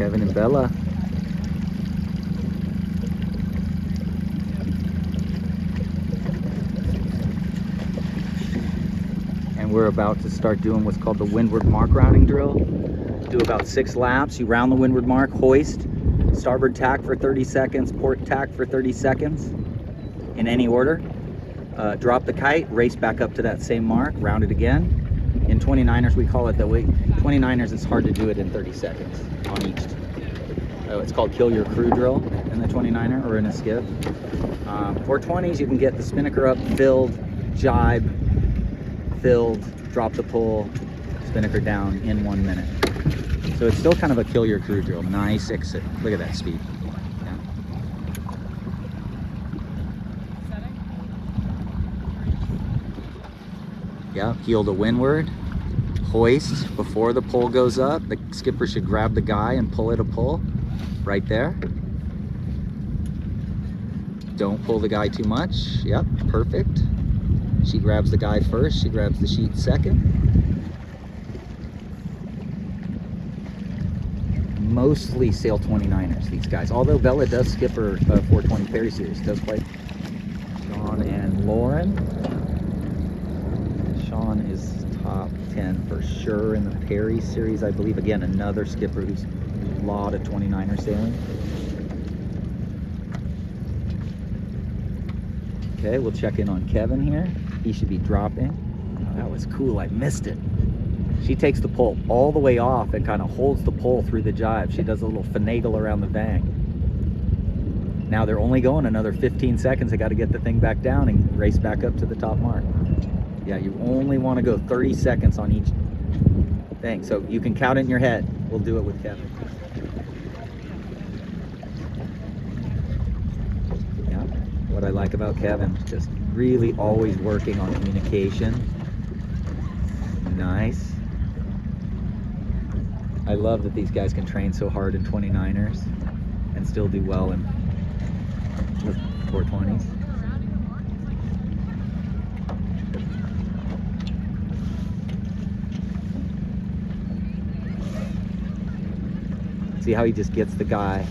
Kevin and Bella. And we're about to start doing what's called the windward mark rounding drill. Do about 6 laps. You round the windward mark, hoist, starboard tack for 30 seconds, port tack for 30 seconds, in any order. Drop the kite, race back up to that same mark, round it again. In 29ers, we call it the way. 29ers, it's hard to do it in 30 seconds on each. It's called kill your crew drill in the 29er or in a skiff. For 20s, you can get the spinnaker up, filled, jibe, filled, drop the pull, spinnaker down in 1 minute. So it's still kind of a kill your crew drill. Nice exit. Look at that speed. Yeah, heel to windward, hoist before the pole goes up. The skipper should grab the guy and pull it a pull right there. Don't pull the guy too much. Yep, perfect. She grabs the guy first, she grabs the sheet second. Mostly sail 29ers, these guys. Although Bella does skip her 420 Perry series, does play. Sean and Lauren. Sean is top 10 for sure in the Perry series, I believe. Again, another skipper who's a lot of 29er sailing. Okay, we'll check in on Kevin here. He should be dropping. Oh, that was cool, I missed it. She takes the pole all the way off and kind of holds the pole through the jibe. She does a little finagle around the bang. Now they're only going another 15 seconds. They got to get the thing back down and race back up to the top mark. Yeah, you only want to go 30 seconds on each thing. So you can count it in your head. We'll do it with Kevin. Yeah, what I like about Kevin, just really always working on communication. Nice. I love that these guys can train so hard in 29ers and still do well in 420s. See how he just gets the guy.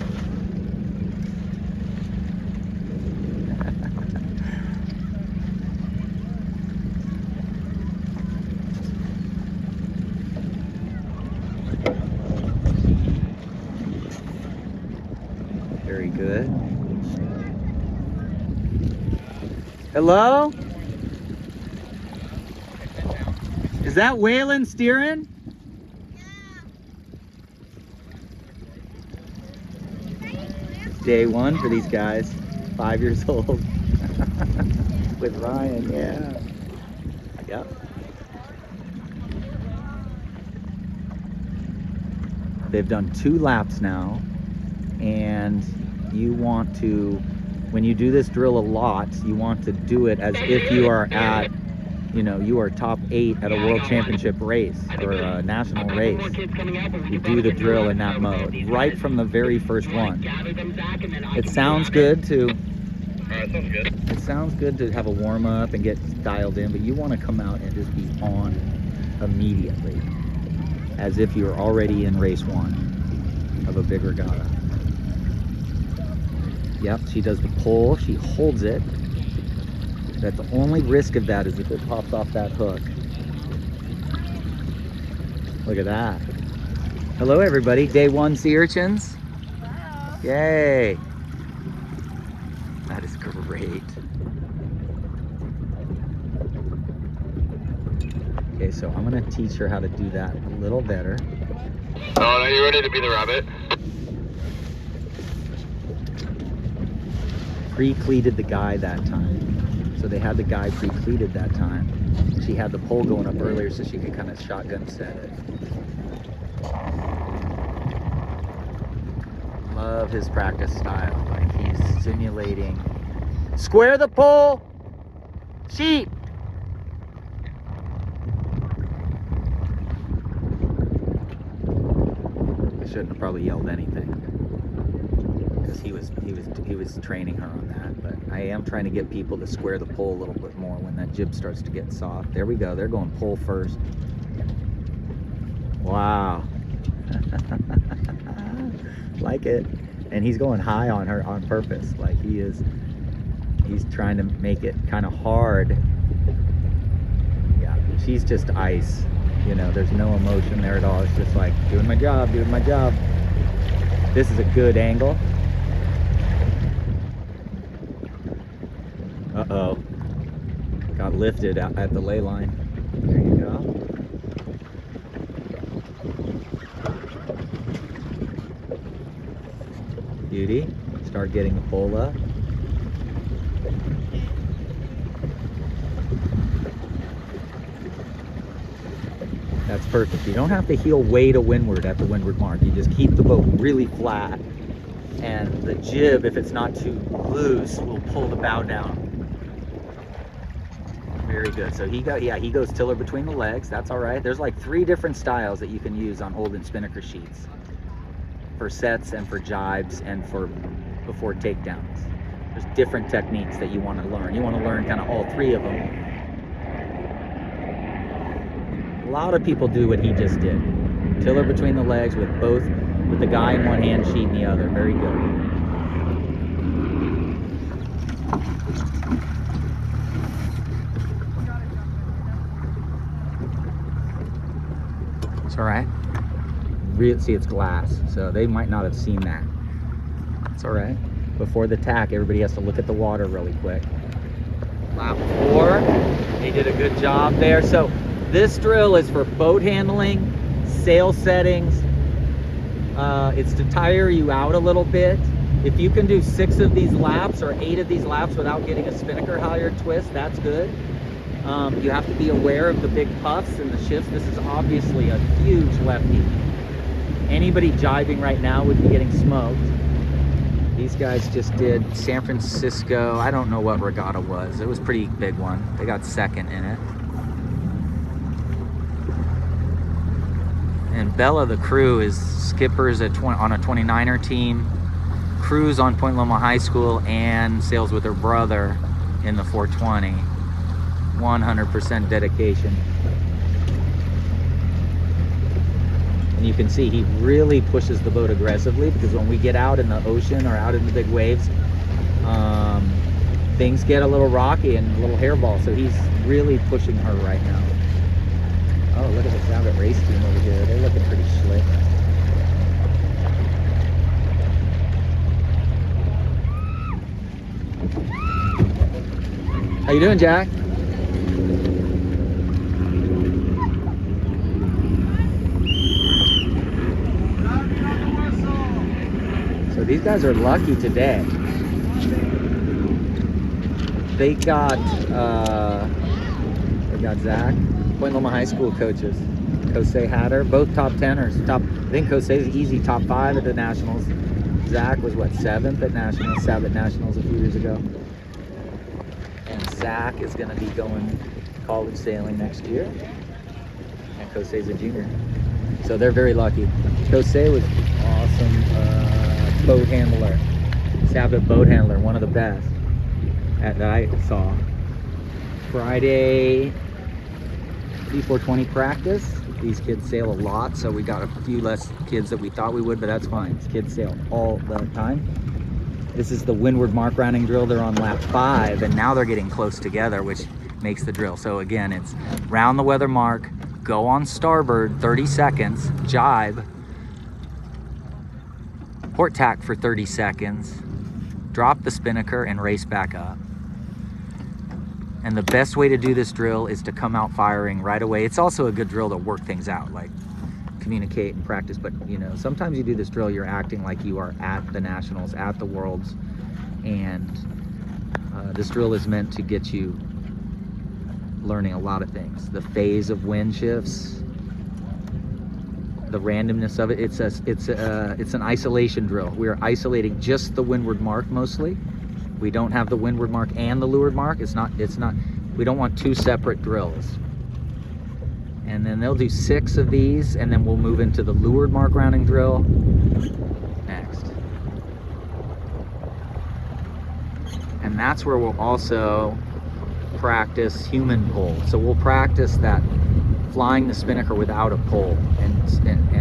Very good. Hello? Is that Waylon steering? Day one for these guys, 5 years old. With Ryan, yeah. Yep. They've done 2 laps now, and you want to, when you do this drill a lot, you want to do it as if you are at, you know, you are top 8 at a world championship race or a national race. You do the drill in that mode right from the very first one. It sounds good to it sounds good to have a warm-up and get dialed in, but you want to come out and just be on immediately, as if you're already in race 1 of a big regatta. Yep, she does the pull, she holds it. That the only risk of that is if it pops off that hook. Look at that. Hello everybody, day 1 sea urchins. Hello. Yay. That is great. Okay, so I'm gonna teach her how to do that a little better. Oh, are you ready to be the rabbit? Pre-cleated the guy that time. So they had the guy pre-cleated that time. She had the pole going up earlier so she could kind of shotgun set it. Love his practice style. Like he's simulating. Square the pole! Sheep! I shouldn't have probably yelled anything, because he was training her on that. But I am trying to get people to square the pole a little bit more when that jib starts to get soft. There we go. They're going pole first. Wow. Like it. And he's going high on her on purpose. Like he's trying to make it kind of hard. Yeah, she's just ice. You know, there's no emotion there at all. It's just like, doing my job, doing my job. This is a good angle. Uh-oh. Got lifted at the ley line. There you go. Beauty. Start getting the pole up. That's perfect. You don't have to heel way to windward at the windward mark. You just keep the boat really flat. And the jib, if it's not too loose, will pull the bow down. Very good. So he goes tiller between the legs. That's all right. There's like 3 different styles that you can use on Holden spinnaker sheets. For sets and for jibes and for before takedowns. There's different techniques that you want to learn. You want to learn kind of all 3 of them. A lot of people do what he just did. Tiller between the legs with the guy in one hand, sheet in the other. Very good. It's all right. See, it's glass, so they might not have seen that. It's all right. Before the tack, everybody has to look at the water really quick. Lap 4. They did a good job there. So this drill is for boat handling, sail settings. It's to tire you out a little bit. If you can do 6 of these laps or 8 of these laps without getting a spinnaker halyard twist, that's good. You have to be aware of the big puffs and the shifts. This is obviously a huge lefty. Anybody jibing right now would be getting smoked. These guys just did San Francisco. I don't know what regatta was. It was a pretty big one. They got second in it. And Bella, the crew, is skippers on a 29er team, crews on Point Loma High School, and sails with her brother in the 420. 100% dedication. And you can see he really pushes the boat aggressively, because when we get out in the ocean or out in the big waves, things get a little rocky and a little hairball. So he's really pushing her right now. Oh, look at the Savit race team over here. They're looking pretty slick. How you doing, Jack? So these guys are lucky today. They got Zach, Point Loma High School coaches. Kosei Hatter, both top 10ers. I think Kosei's easy top 5 at the Nationals. Zach was what, 7th at Nationals, Savit Nationals a few years ago. And Zach is going to be going college sailing next year. And Kosei's a junior. So they're very lucky. Kosei was awesome boat handler. Savit boat handler, one of the best that I saw. Friday, C420 practice. These kids sail a lot, so we got a few less kids that we thought we would, but that's fine. These kids sail all the time. This is the windward mark rounding drill. They're on lap 5, and now they're getting close together, which makes the drill. So again, it's round the weather mark, go on starboard 30 seconds, jibe, port tack for 30 seconds, drop the spinnaker, and race back up. And the best way to do this drill is to come out firing right away. It's also a good drill to work things out, like communicate and practice. But you know, sometimes you do this drill, you're acting like you are at the Nationals, at the Worlds. And this drill is meant to get you learning a lot of things. The phase of wind shifts, the randomness of it. It's an isolation drill. We're isolating just the windward mark mostly. We don't have the windward mark and the leeward mark. We don't want 2 separate drills. And then they'll do 6 of these, and then we'll move into the leeward mark rounding drill next. And that's where we'll also practice human pull. So we'll practice that flying the spinnaker without a pole and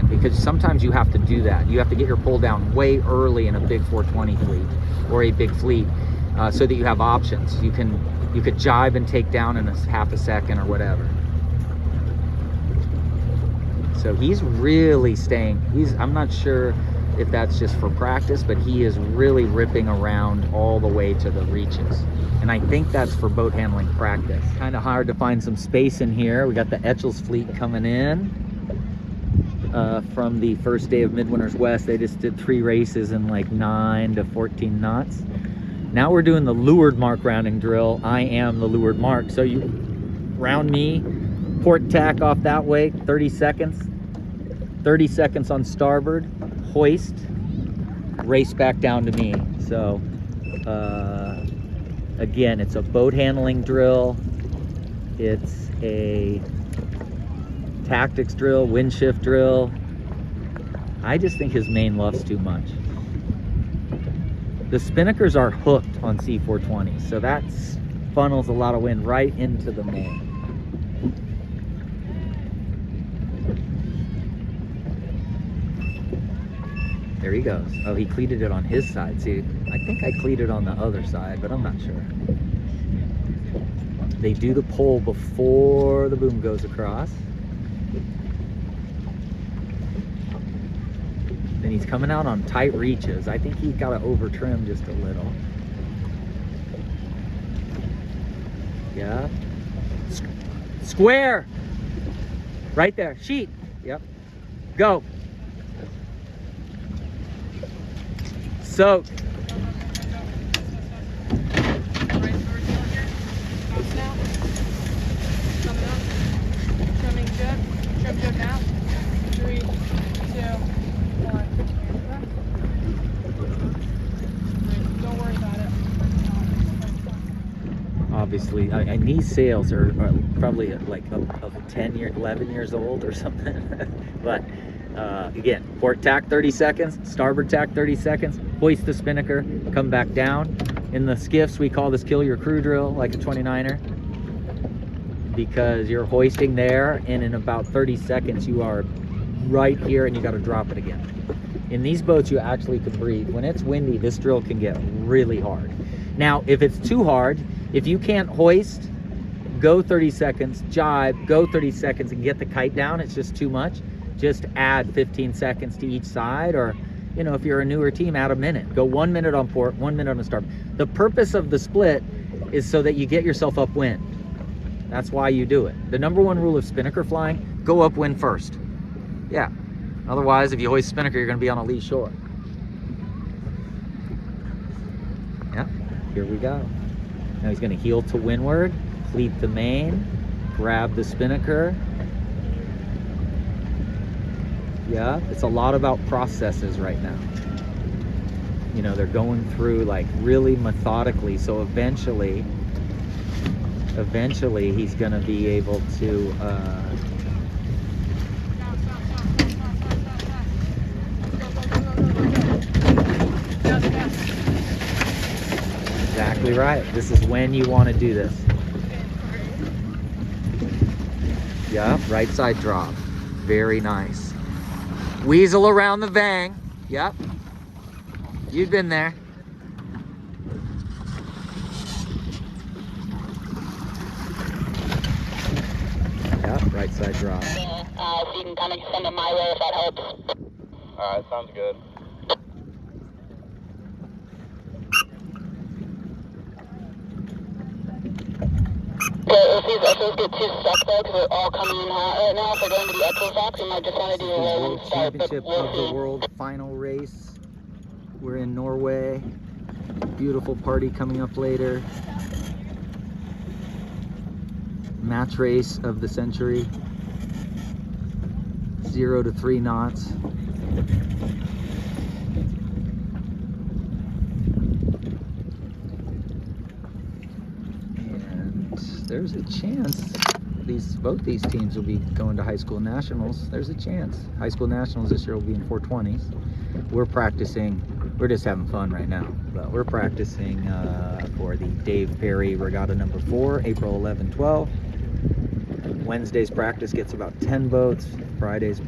time, because sometimes you have to do that. You have to get your pull down way early in a big 420 fleet or a big fleet, so that you have options. You could jibe and take down in half a second or whatever. So he's really staying. I'm not sure if that's just for practice, but he is really ripping around all the way to the reaches. And I think that's for boat handling practice. Kind of hard to find some space in here. We got the Etchells fleet coming in from the first day of Midwinter's West. They just did 3 races in like 9 to 14 knots. Now we're doing the leeward mark rounding drill. I am the leeward mark. So you round me, port tack off that way, 30 seconds. 30 seconds on starboard, hoist, race back down to me. So again, it's a boat handling drill. It's a tactics drill, wind shift drill. I just think his main luff's too much. The spinnakers are hooked on C420, so that funnels a lot of wind right into the main. There he goes. Oh, he cleated it on his side. See, I think I cleated on the other side, but I'm not sure. They do the pull before the boom goes across. Then he's coming out on tight reaches. I think he's got to over trim just a little. Yeah. Square. Right there. Sheet. Yep. Go. Soak. Trimming jib. Trim jib now. 3, 2, 1. Don't worry about it. Obviously, and these sails are probably like 10 years, 11 years old or something. But again, port tack 30 seconds, starboard tack 30 seconds, hoist the spinnaker, come back down. In the skiffs, we call this kill your crew drill, like a 29er, because you're hoisting there, and in about 30 seconds, you are right here, and you got to drop it again. In these boats, you actually can breathe. When it's windy, this drill can get really hard. Now, if it's too hard, if you can't hoist, go 30 seconds, jibe, go 30 seconds, and get the kite down, it's just too much. Just add 15 seconds to each side, or, you know, if you're a newer team, add a minute. Go 1 minute on port, 1 minute on the starboard. The purpose of the split is so that you get yourself upwind. That's why you do it. The #1 rule of spinnaker flying, go upwind first. Yeah. Otherwise, if you hoist spinnaker, you're going to be on a lee shore. Yeah. Here we go. Now he's going to heel to windward, cleat the main, grab the spinnaker. Yeah, it's a lot about processes right now. You know, they're going through like really methodically, so eventually he's going to be able to exactly right. This is when you want to do this. Yeah, right side drop. Very nice. Weasel around the vang. Yep. You've been there. Yep, right side drop. So you can kind of send it my way if that helps. Alright, sounds good. Okay, if these Etchells get too stuck though, because they're all coming in hot right now, if they're going to the Etchells box, we might just want to do a rolling World start, but Championship we'll of see. the World final race. We're in Norway. Beautiful party coming up later. Match race of the century. 0 to 3 knots. And there's a chance both these teams will be going to high school nationals. There's a chance. High school nationals this year will be in 420s. We're practicing. We're just having fun right now, but we're practicing for the Dave Perry Regatta #4, April 11, 12. Wednesday's practice gets about 10 boats. Friday's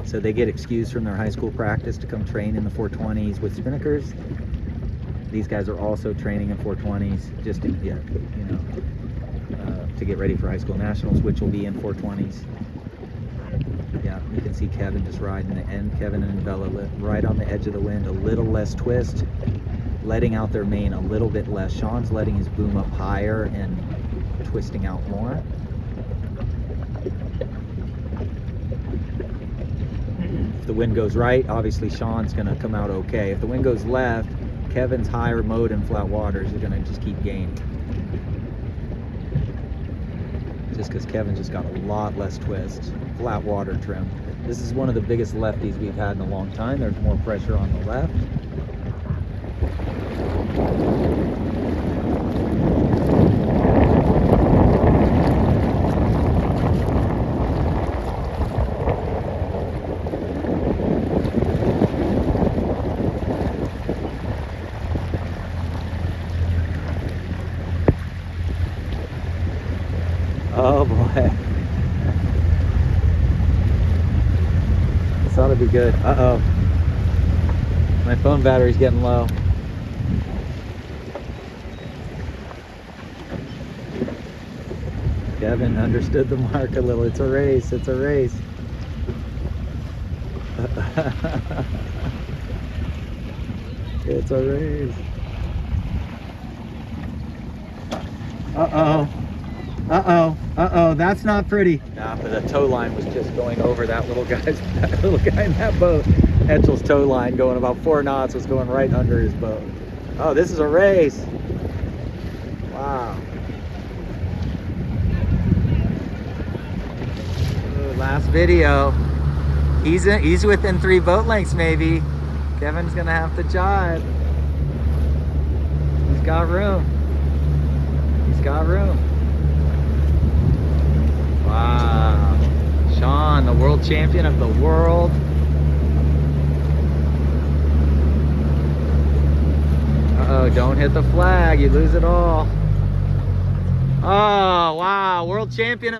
So they get excused from their high school practice to come train in the 420s with Spinnakers. These guys are also training in 420s just to get, to get ready for high school nationals, which will be in 420s. Yeah, you can see Kevin just riding the end. Kevin and Bella right on the edge of the wind, a little less twist, letting out their mane a little bit less. Sean's letting his boom up higher and twisting out more. If the wind goes right, obviously Sean's going to come out okay. If the wind goes left, Kevin's higher mode in flat waters is going to just keep gaining. Just because Kevin just got a lot less twist. Flat water trim. This is one of the biggest lefties we've had in a long time. There's more pressure on the left. Oh boy. This ought to be good. Uh-oh. My phone battery's getting low. Kevin understood the mark a little. It's a race. It's a race. It's a race. Uh-oh. Uh-oh, uh-oh, that's not pretty. Nah, but the tow line was just going over that little guy in that boat. Etchel's tow line going about 4 knots was going right under his boat. Oh, this is a race. Wow. Ooh, last video. He's within 3 boat lengths maybe. Kevin's gonna have to jive. He's got room. He's got room. Wow, Sean, the world champion of the world. Uh-oh, don't hit the flag, you lose it all. Oh, wow, world champion.